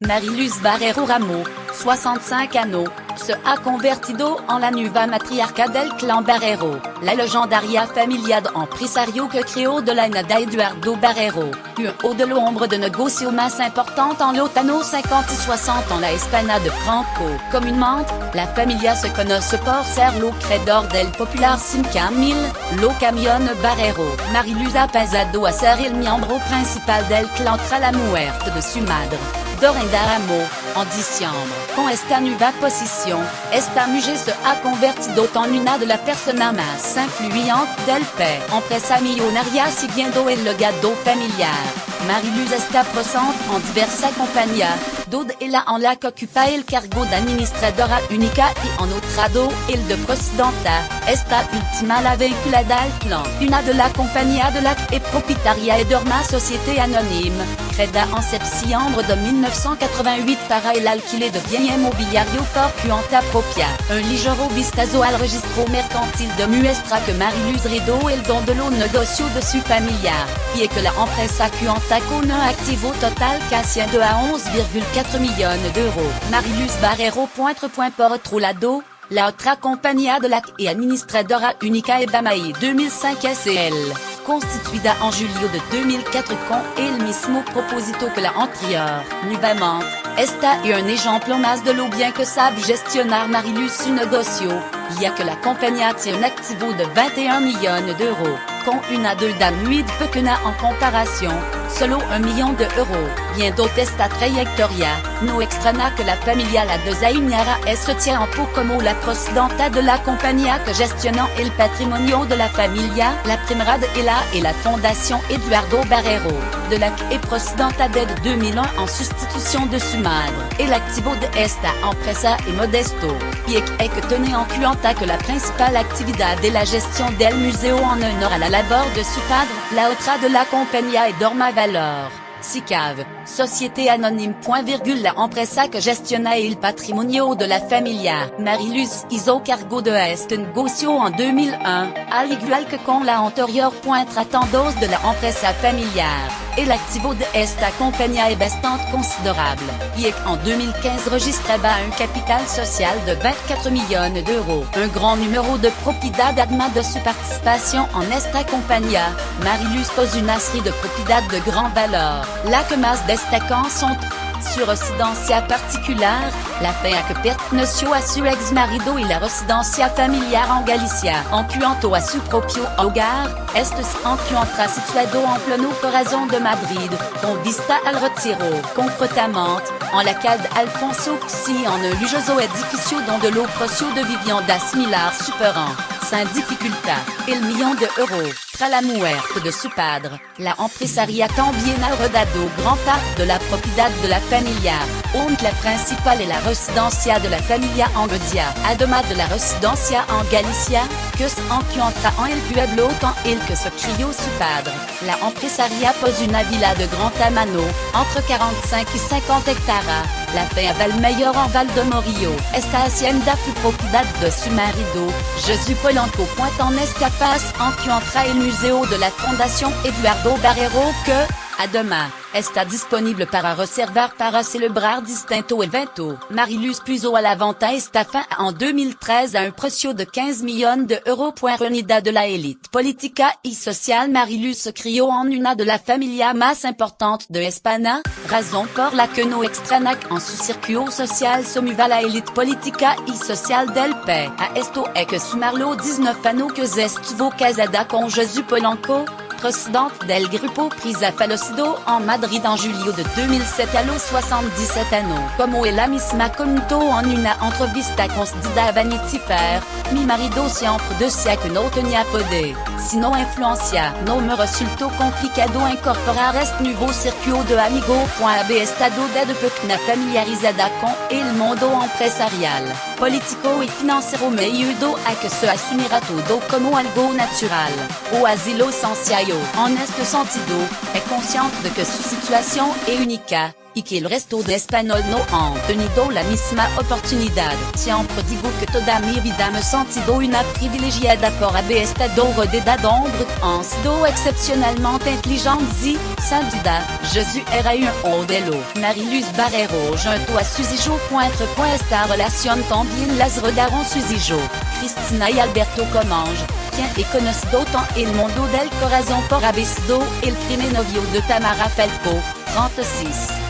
Mariluz Barrero Ramos, 65 anneaux, se ha convertido en la nueva matriarca del clan Barrero, la legendaria familia de empresario que creó de la nada Eduardo Barrero, un haut de l'ombre de negocio más importante en los años 50 y 60 en la Hispana de Franco. Comúnmente, la familia se conoce por ser lo creador del popular Cinco-Mil, lo camión Barrero. Mariluz ha pasado a ser el miembro principal del clan tras la muerte de su madre, Dorinda Ramos, en diciembre. Con esta nueva posición, esta mujer se ha convertido en una de las personas más influyentes del país. Empresa millonaria siguiendo el legado familiar. Mariluz está presente en diversas compañías, donde ella en la que ocupa el cargo de administradora única y en otro el de presidenta. Esta última la vinculada al clan. Una de las compañías de la que es propietaria es Dorma Société Anonyme, créada en septiembre de 1988 para el alquiler de biens immobiliarios por cuenta propia. Un ligero vistazo al registro mercantil demuestra que Mariluz heredó el don de los negocios de su familia, y que la empresa cuenta con un activo total que asciende a 11,4 millones d'euros. Mariluz Barrero. Por otro lado, la otra compañía de la que es administradora única es Bamae 2005 SL, constituida en julio de 2004 con el mismo propósito que la anterior. Nuevamente, esta es un ejemplo más de lo bien que sabe gestionar Mariluz su negocio, ya que la compañía tiene un activo de 21 millones d'euros, con una deuda muy pequeña en comparación, solo 1 millón de euros. Viendo esta trayectoria, no extraña que la familia la designara y se tient un poco como la presidenta de la compañía que gestiona el patrimonio de la familia. La primera de ella es la Fundación Eduardo Barrero, de la que es presidenta desde 2001 en sustitución de su madre. El activo de esta empresa es modesto, y hay que tener en cuenta que la principal actividad de la gestión del museo en honor a la labor de su padre. La otra de la compañía es Dorma Valor, SICAV, Société Anonyme. La empresa que gestiona el patrimonio de la familia. Mariluz hizo cargo de este negocio en 2001, al igual que con la anterior. Tratando de la empresa familiar, el activo de esta compañía es bastante considerable, y en 2015 registraba un capital social de 24 millones d'euros. Un grand número de propiedades además de su participación en esta compañía. Mariluz posee una serie de propiedades de gran valor, la que más destacan son su residencia particular, la finca que perteneció a su ex marido y la residencia familiar en Galicia. En cuanto a su propio hogar, este se encuentra situado en pleno corazón de Madrid, con vista al Retiro, concretamente, en la calle Alfonso Xi, en un lujoso edificio donde los precios de vivienda similar superan, sin dificultad, el millón de euros. Tras la muerte de su padre, la empresaria también ha heredado gran parte de la propiedad de la familia, aunque la principal es la residencia de la familia en Guardia, además de la residencia en Galicia, que se encuentra en el pueblo con el que se crió su padre. La empresaria posee una villa de gran tamaño, entre 45 y 50 hectáreas, la finca Valmayor en Val de Morillo. Esta hacienda fue propiedad de su marido, Jesús Polanco. En esta paz encuentra el Museo de la Fundación Eduardo Barrero que, además, está disponible para reservar para celebrar distintos eventos. Mariluz puso a la venta esta fin en 2013 a un precio de 15 millones de euros. Reunida de la élite política y social. Mariluz se crió en una de las familias más importantes de España, razón por la que no extraña que en su círculo social se mueva la élite política y social del país. A esto hay que sumar los 19 años que estuvo casada con Jesús Polanco, presidente del Grupo Prisa Falocido en Madrid en julio de 2007 a los 77 años. Como ella misma comentó en una entrevista concedida a Vanity Fair, mi marido siempre decía que no tenía poder, sino influencia. No me resultó complicado incorporar este nuevo círculo de amigos. Había estado desde pequeña familiarizada con el mundo empresarial, político y financiero. Me ayudó a que se asumiera todo como algo natural, o así lo sencillo. En este sentido, es consciente de que su situación es única, y que el resto de español no han tenido la misma oportunidad. Siempre digo que toda mi vida me sentido una privilegiada por haber estado rodeada d'hombres han sido excepcionalmente inteligentes y, sin duda, Jesús era un modelo. Marie-Luz Barrero junto a Suzy Jo. Esta relación también las rodaron Suzy Jo, Cristina y Alberto Comange, quien es conocido en el mundo del corazón por haber sido el primer novio de Tamara Falco, 36.